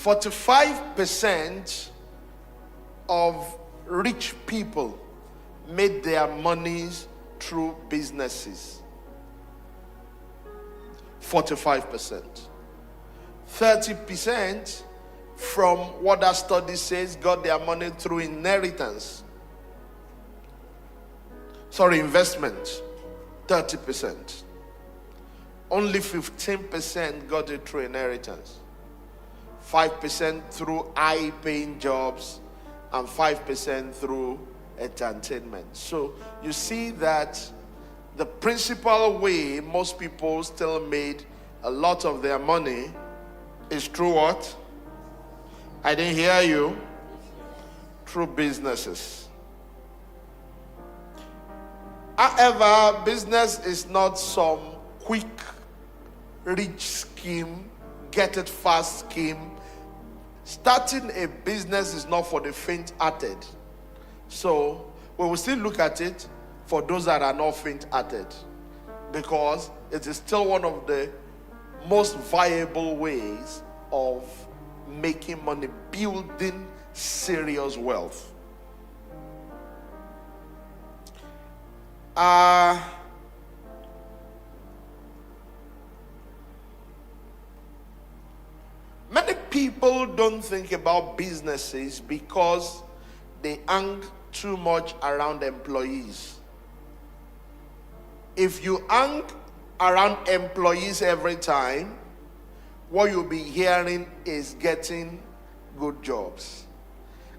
45% of rich people made their monies through businesses. 45%. 30% from what that study says got their money through investment. 30%. Only 15% got it through inheritance. 5% through high-paying jobs, and 5% through entertainment. So you see that the principal way most people still made a lot of their money is through what? I didn't hear you. Through businesses. However, business is not some quick, rich scheme, get it fast scheme. Starting a business is not for the faint-hearted. So we will still look at it for those that are not faint-hearted, because it is still one of the most viable ways of making money, building serious wealth. Many people don't think about businesses because they hang too much around employees. If you hang around employees every time, what you'll be hearing is getting good jobs.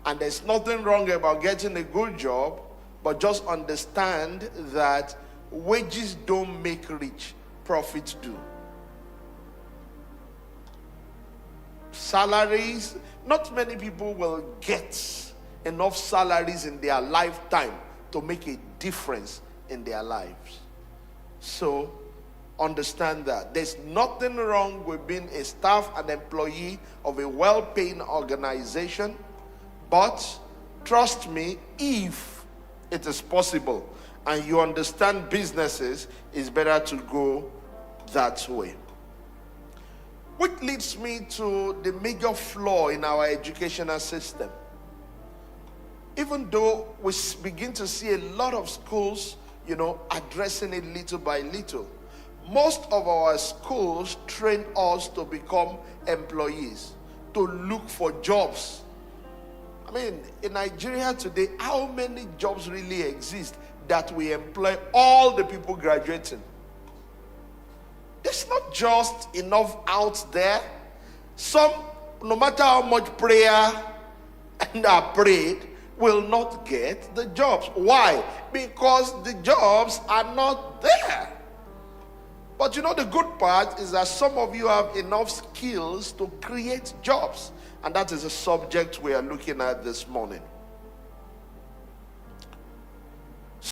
And there's nothing wrong about getting a good job, but just understand that wages don't make rich, profits do. Salaries, not many people will get enough salaries in their lifetime to make a difference in their lives. So understand that there's nothing wrong with being a staff and employee of a well-paying organization, but trust me, if it is possible and you understand businesses, it's better to go that way. Which leads me to the major flaw in our educational system. Even though we begin to see a lot of schools, addressing it little by little, most of our schools train us to become employees, to look for jobs. I mean, in Nigeria today, how many jobs really exist that we employ all the people graduating? There's not just enough out there. Some, no matter how much prayer and are prayed, will not get the jobs. Why? Because the jobs are not there. But the good part is that some of you have enough skills to create jobs. And that is a subject we are looking at this morning.